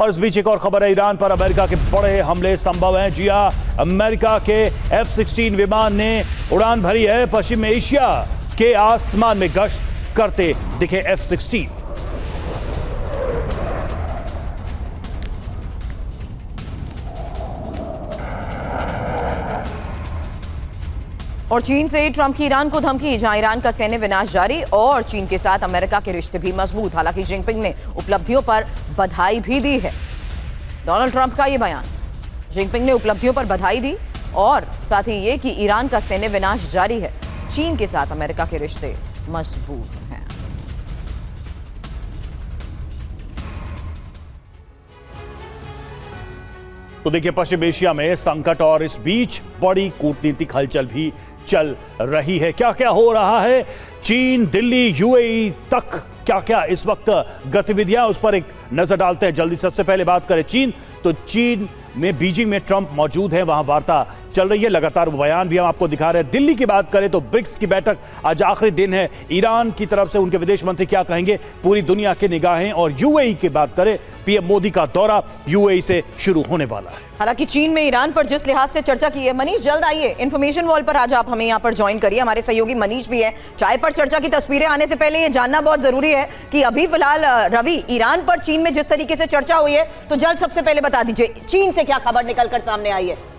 और इस बीच एक और खबर है, ईरान पर अमेरिका के बड़े हमले संभव हैं। जी हां, अमेरिका के F-16 विमान ने उड़ान भरी है। पश्चिम एशिया के आसमान में गश्त करते दिखे F-16। और चीन से ट्रंप की ईरान को धमकी, जहां ईरान का सैन्य विनाश जारी और चीन के साथ अमेरिका के रिश्ते भी मजबूत। हालांकि जिनपिंग ने उपलब्धियों पर बधाई भी दी है। डोनाल्ड ट्रंप का ये बयान, जिनपिंग ने उपलब्धियों पर बधाई दी और साथ ही ये कि ईरान का सैन्य विनाश जारी है, चीन के साथ अमेरिका के रिश्ते मजबूत हैं। तो देखिए, पश्चिम एशिया में संकट और इस बीच बड़ी कूटनीतिक हलचल भी चल रही है। क्या क्या हो रहा है चीन, दिल्ली, यूएई तक क्या क्या इस वक्त गतिविधियां, उस पर एक नजर डालते हैं जल्दी। सबसे पहले बात करें चीन, तो चीन में बीजिंग में ट्रंप मौजूद है, वहां वार्ता चल रही है, लगातार बयान भी हम आपको दिखा रहे हैं। दिल्ली की बात करें तो ब्रिक्स की बैठक आज आखिरी दिन है। ईरान की तरफ से उनके विदेश मंत्री क्या कहेंगे, पूरी दुनिया की निगाहें। और यूएई की बात करें, पीएम मोदी का दौरा यूएई से शुरू होने वाला है। हालांकि चीन में ईरान पर जिस लिहाज से चर्चा की है, मनीष जल्द आइए इन्फॉर्मेशन वॉल पर, आज आप हमें यहाँ पर ज्वाइन करिए। हमारे सहयोगी मनीष भी है। चाय पर चर्चा की तस्वीरें आने से पहले ये जानना बहुत जरूरी है कि अभी फिलहाल रवि, ईरान पर चीन में जिस तरीके से चर्चा हुई है, तो जल्द सबसे पहले बता दीजिए चीन से क्या खबर निकलकर सामने आई है।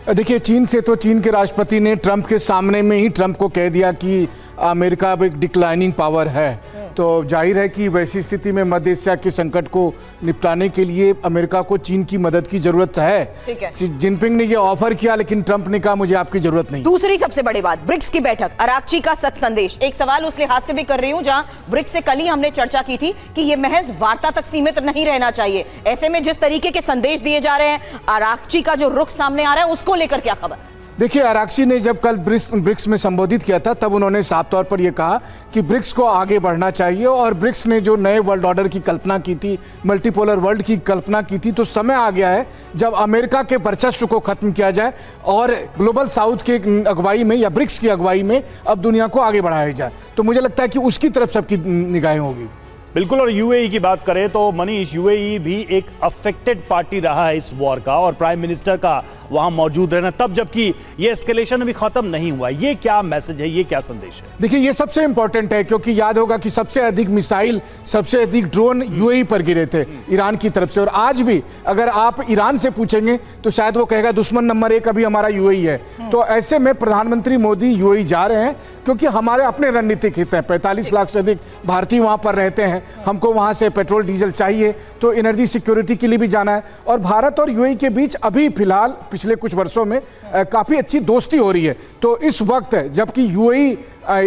देखिए, चीन से तो चीन के राष्ट्रपति ने ट्रंप के सामने में ही ट्रंप को कह दिया कि अमेरिका अब एक डिक्लाइनिंग पावर है। तो जाहिर है कि वैसी स्थिति में मध्य एशिया के संकट को निपटाने के लिए अमेरिका को चीन की मदद की जरूरत है। ठीक है। जिनपिंग ने यह ऑफर किया, लेकिन ट्रंप ने कहा मुझे आपकी जरूरत नहीं। दूसरी सबसे बड़ी बात, ब्रिक्स की बैठक, अराक्ची का सख्त संदेश। एक सवाल उस लिहाज से भी कर रही हूं, जहां ब्रिक्स से कल ही हमने चर्चा की थी कि यह महज वार्ता तक सीमित नहीं रहना चाहिए। ऐसे में जिस तरीके के संदेश दिए जा रहे हैं, अराक्ची का जो रुख सामने आ रहा है, उसको लेकर क्या खबर? देखिए, अराक्ची ने जब कल ब्रिक्स में संबोधित किया था, तब उन्होंने साफ तौर पर यह कहा कि ब्रिक्स को आगे बढ़ना चाहिए। और ब्रिक्स ने जो नए वर्ल्ड ऑर्डर की कल्पना की थी, मल्टीपोलर वर्ल्ड की कल्पना की थी, तो समय आ गया है जब अमेरिका के वर्चस्व को खत्म किया जाए और ग्लोबल साउथ के अगुवाई में या ब्रिक्स की अगुवाई में अब दुनिया को आगे बढ़ाया जाए। तो मुझे लगता है कि उसकी तरफ सबकी निगाहें होगी। बिल्कुल। और यूएई की बात करें तो मनीष, यूएई भी एक अफेक्टेड पार्टी रहा है इस वॉर का, और प्राइम मिनिस्टर का वहां मौजूद रहना, तब जबकि ये एस्केलेशन अभी खत्म नहीं हुआ। ये क्या मैसेज है, ये क्या संदेश है? देखिए, ये सबसे इंपॉर्टेंट है, क्योंकि याद होगा कि सबसे अधिक मिसाइल, सबसे अधिक ड्रोन यूएई पर गिरे थे ईरान की तरफ से। और आज भी अगर आप ईरान से पूछेंगे तो शायद वो कहेगा दुश्मन नंबर 1 अभी हमारा यूएई है। तो ऐसे में प्रधानमंत्री मोदी यूएई जा रहे हैं, क्योंकि हमारे अपने रणनीतिक हित हैं। 45 लाख से अधिक भारतीय वहां पर रहते हैं, हमको वहां से पेट्रोल डीजल चाहिए, तो एनर्जी सिक्योरिटी के लिए भी जाना है। और भारत और यूएई के बीच अभी फिलहाल पिछले कुछ वर्षों में काफी अच्छी दोस्ती हो रही है। तो इस वक्त जबकि यूएई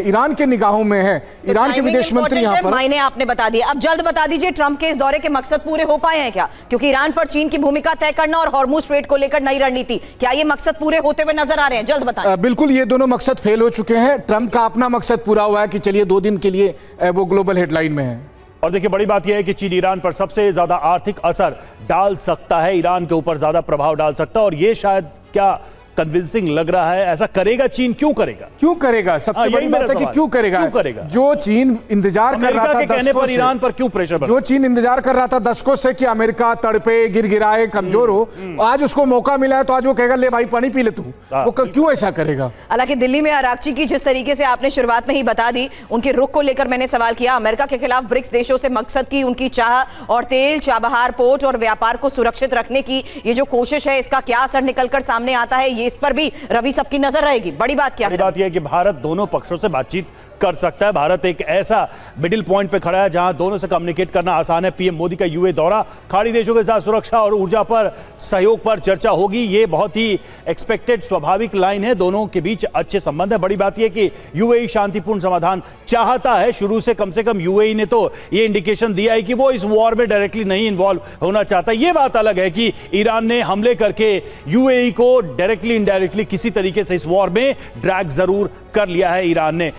ईरान के निगाहों में है, तो ईरान के विदेश मंत्री यहाँ पर, मायने आपने बता दिए। अब जल्द बता दीजिए, ट्रंप के इस दौरे के मकसद पूरे हो पाए हैं क्या? क्योंकि ईरान पर चीन की भूमिका तय करना और हॉर्मुज स्ट्रेट को लेकर नई रणनीति, क्या ये मकसद पूरे होते हुए नजर आ रहे हैं? जल्द बताएं। बिल्कुल, ये दोनों मकसद फेल हो चुके हैं। ट्रंप का अपना मकसद पूरा हुआ है कि चलिए 2 दिन के लिए वो ग्लोबल हेडलाइन में है। और देखिए, बड़ी बात यह है कि चीन ईरान पर सबसे ज्यादा आर्थिक असर डाल सकता है, ईरान के ऊपर ज्यादा प्रभाव डाल सकता है। और ये शायद क्या कन्विंसिंग लग रहा है, ऐसा करेगा चीन? क्यों करेगा? सबसे बड़ी बात है कि क्यों करेगा? जो चीन इंतजार कर रहा था, कहने पर ईरान पर क्यों प्रेशर बढ़ा? जो चीन इंतजार कर रहा था दशकों से कि अमेरिका तड़पे, गिरगिराए, कमजोर हो, आज उसको मौका मिला है, तो आज वो कहेगा ले भाई पानी पी ले तू। वो क्यों ऐसा करेगा? हालांकि दिल्ली में अराक्ची की जिस तरीके से आपने शुरुआत में ही बता दी, उनके रुख को लेकर मैंने सवाल किया। अमेरिका के खिलाफ ब्रिक्स देशों से मकसद की उनकी चाह और तेल, चाबहार, पोर्ट और व्यापार को सुरक्षित रखने की ये जो कोशिश है, इसका क्या असर निकलकर सामने आता है, ये इस पर भी सबकी नजर रहेगी। बड़ी बात क्या है? बात यह है कि भारत दोनों पक्षों से बातचीत कर सकता है। भारत एक ऐसा मिडिल पॉइंट पे खड़ा है जहां दोनों से कम्युनिकेट करना आसान है। पीएम मोदी का यूएई दौरा, खाड़ी देशों के साथ सुरक्षा और ऊर्जा पर सहयोग पर चर्चा होगी। ये बहुत ही एक्सपेक्टेड, स्वाभाविक लाइन है। दोनों के बीच अच्छे संबंध है। बड़ी बात यह कि यूएई शांतिपूर्ण समाधान चाहता है शुरू से कम यूएई ने तो ये इंडिकेशन दिया है कि वो इस वॉर में डायरेक्टली नहीं इन्वॉल्व होना चाहता। ये बात अलग है कि ईरान ने हमले करके यूएई को डायरेक्टली इनडायरेक्टली किसी तरीके से इस वॉर में ड्रैग जरूर कर लिया है ईरान ने।